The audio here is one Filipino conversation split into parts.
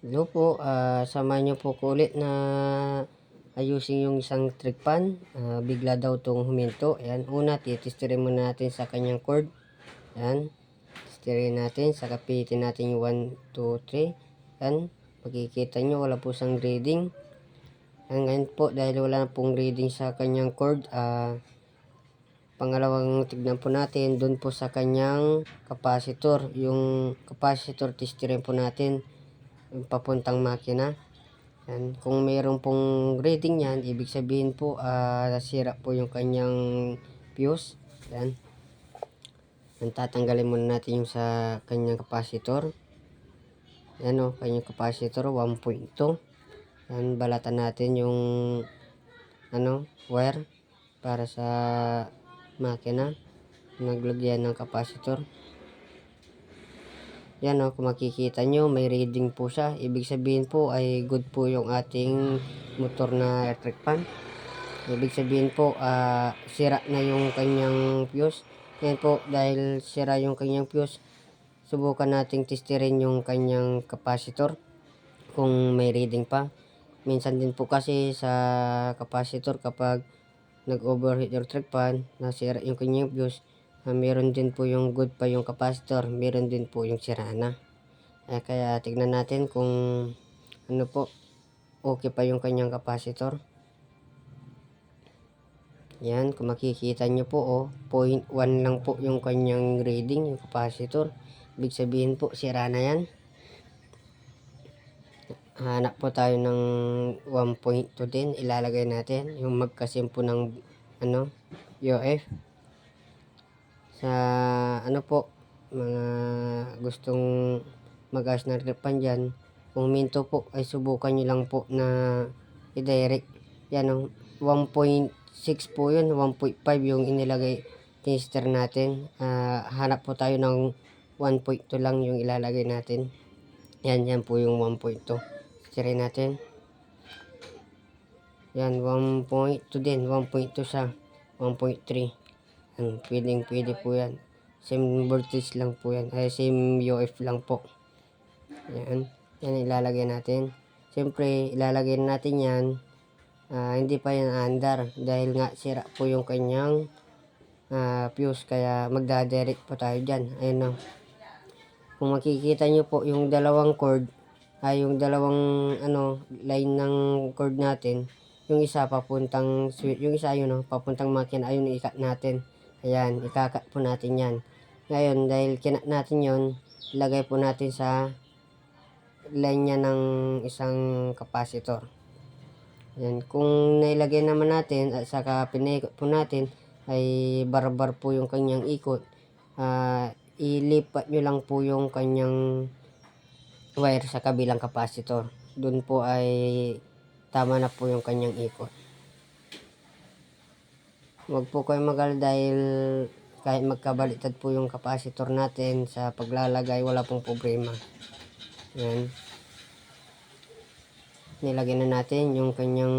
Hello po, samahan niyo po ko ulit na ayusin yung isang trick pan. Bigla daw tong huminto. Ayan, una, titestirin muna natin sa kanyang cord. Ayan, testirin natin, saka pihitin natin yung 1, 2, 3. Ayan, makikita nyo, wala po siyang reading. Ayan, ngayon po, dahil wala na pong reading sa kanyang cord, pangalawang tignan po natin, dun po sa kanyang capacitor. Yung capacitor, testirin po natin papuntang makina. Yan. Kung mayroon pong reading yan, ibig sabihin po nasira po yung kanyang fuse. Yan. Yan, tatanggalin muna natin yung sa kanyang capacitor. Yan o, kanyang capacitor 1.2. Yan, balatan natin yung wire para sa makina. Naglagyan ng capacitor. Yan o, kung makikita nyo, may reading po siya. Ibig sabihin po ay good po yung ating motor na electric fan. Ibig sabihin po, sira na yung kanyang fuse. Yan po, dahil sira yung kanyang fuse, subukan nating testirin yung kanyang capacitor kung may reading pa. Minsan din po kasi sa capacitor kapag nag-overheat yung electric fan, nasira yung kanyang fuse, meron din po yung good pa yung capacitor, meron din po yung sira na. Kaya tignan natin kung ano po, okay pa yung kanyang capacitor. Yan, kung makikita nyo po, 0.1 lang po yung kanyang reading, yung capacitor. Ibig sabihin po, sira na yan. Hanap po tayo ng 1.2 din, ilalagay natin yung magkasimpo ng UF. Sa po, mga gustong mag-ayos ng refund dyan, kung minto po ay subukan nyo lang po na i-direct. Yan 1.6 po yun, 1.5 yung inilagay tester natin. Hanap po tayo ng 1.2 lang yung ilalagay natin. Yan po yung 1.2. Try natin. Yan, 1.2 din, 1.2 siya, 1.3. Pwede po yan. Same voltage lang po yan. Same UF lang po. Yan. Yan ilalagay natin. Siyempre, ilalagay natin yan. Hindi pa yan under. Dahil nga sira po yung kanyang fuse. Kaya magdadirect po tayo dyan. Ayun o. Kung makikita nyo po yung dalawang cord, yung dalawang line ng cord natin, yung isa papuntang switch, yung isa yun papuntang makina, ayun ikat natin. Ayan, ikakat po natin yan. Ngayon, dahil kinat natin yon, ilagay po natin sa line niya ng isang capacitor. Ayan, kung nailagay naman natin at saka pinaikot po natin, ay barbar po yung kanyang ikot. Ilipat nyo lang po yung kanyang wire sa kabilang capacitor. Doon po ay tama na po yung kanyang ikot. Huwag po kayo magal dahil kahit magkabaliktad po yung capacitor natin sa paglalagay, wala pong problema. Yan. Nilagay na natin yung kanyang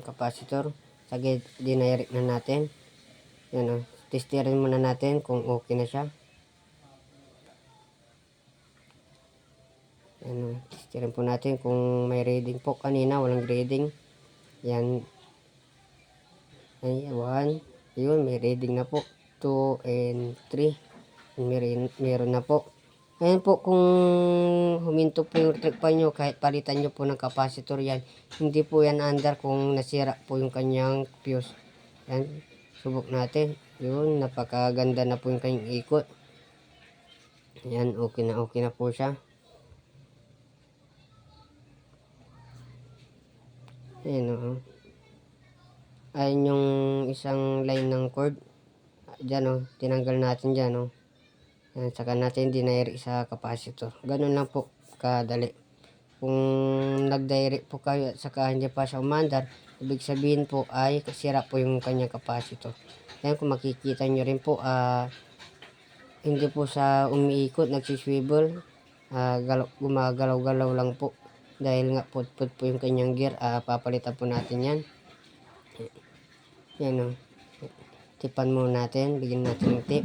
capacitor. Sagad, dinirect na natin. Yan o. Testirin muna natin kung okay na siya. Yan o. Testirin po natin kung may reading po. Kanina walang reading. Yan. Ay, 1. Yun, may reading na po. 2 and 3. Meron na po. Ngayon po, kung huminto po yung electric fan nyo, kahit palitan nyo po ng capacitor yan, hindi po yan under kung nasira po yung kanyang fuse. Yan, subok natin. Yun, napakaganda na po yung kanyang ikot. Yan, okay na po siya. Ayan o. Ayan yung isang line ng cord. Diyan o, tinanggal natin dyan o. Yan, saka natin dinirect sa capacitor. Ganun lang po kadali. Kung nag-direct po kayo at saka hindi pa siya umandar, ibig sabihin po ay sira po yung kanyang capacitor. Yan, kung makikita nyo rin po, hindi po sa umiikot, nagsiswivel, gumagalaw-galaw lang po. Dahil nga put-put po yung kanyang gear, papalitan po natin yan. Yan o. Tipan muna natin, bigyan natin ng tip.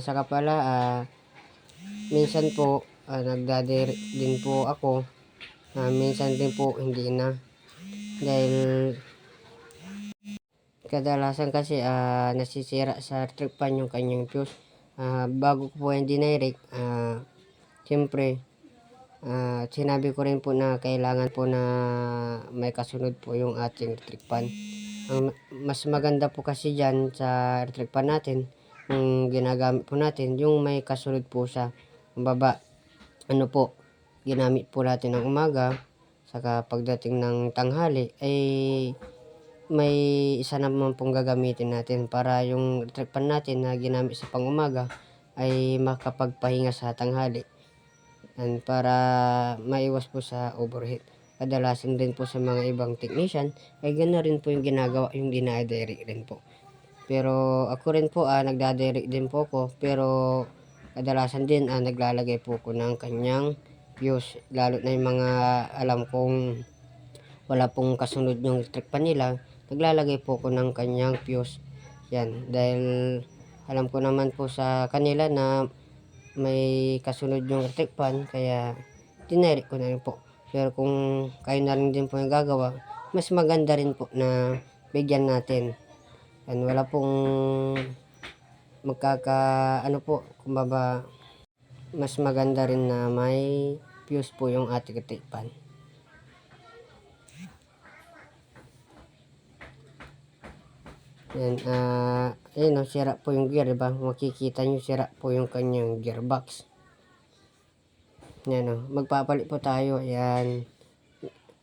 Saka pala, minsan po, nagdadiri din po ako. Minsan din po hindi na. Dahil kadalasan kasi nasisira sa electric fan yung kanyang fuse. Bago ko po yung dinirect, siyempre, sinabi ko rin po na kailangan po na may kasunod po yung ating electric fan. Ang mas maganda po kasi dyan sa electric fan natin, yung ginagamit po natin, yung may kasunod po sa baba. Ano po, ginamit po natin ng umaga, saka pagdating ng tanghali, ay may isa naman pong gagamitin natin para yung electric fan natin na ginamit sa pangumaga ay makapagpahinga sa tanghali. And para maiwas po sa overheat. Kadalasan din po sa mga ibang technician ay gano'n rin po yung ginagawa, yung dinadiri rin po. Pero ako rin po, nagdadiri din po ako, pero kadalasan din naglalagay po ko ng kanyang fuse, lalo na yung mga alam kong wala pong kasunod yung electric fan nila, naglalagay po ko ng kanyang fuse. Yan, dahil alam ko naman po sa kanila na may kasunod yung electric fan, kaya tineri ko na rin po. Pero kung kayo na rin din po yung gagawa, mas maganda rin po na bigyan natin. Yan, wala pong ano po, kumbaga, mas maganda rin na may fuse po yung ating electric fan. Yan, ayun, sira po yung gear, diba? Makikita nyo, sira po yung kanyang gearbox. Yan, magpapalit po tayo. Yan,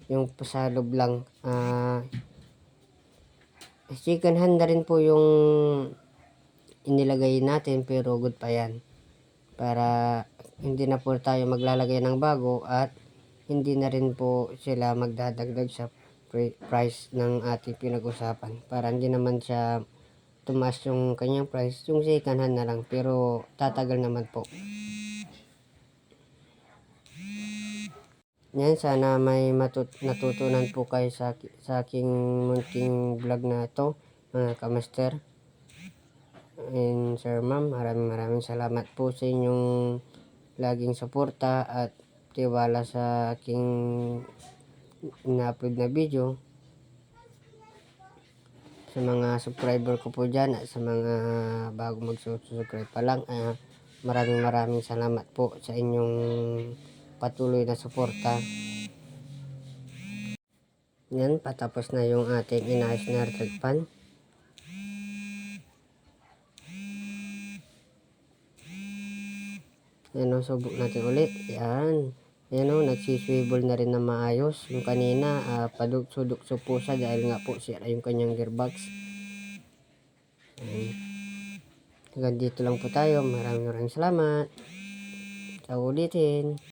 yung sa loob lang. Second hand na rin po yung inilagay natin, pero good pa yan. Para hindi na po tayo maglalagay ng bago at hindi na rin po sila magdadagdag sa price ng ating pinag-usapan. Para hindi naman siya tumaas yung kanyang price, yung second hand na lang, pero tatagal naman po. Yan, sana may natutunan po kayo sa aking munting vlog na ito, mga kamaster. And sir, ma'am, maraming salamat po sa inyong laging suporta at tiwala sa aking na-upload na video. Sa mga subscriber ko po dyan at sa mga bago mag-subscribe pa lang, maraming salamat po sa inyong patuloy na suporta. Yan, patapos na yung ating inayos na electric fan. Yan, subok natin ulit. Yan. Yan, nagsiswivel na rin na maayos. Yung kanina, padugso-dugso po siya dahil nga po sira yung kanyang gearbox. Yan. Hanggang dito lang po tayo. Maraming salamat. Sa ulitin.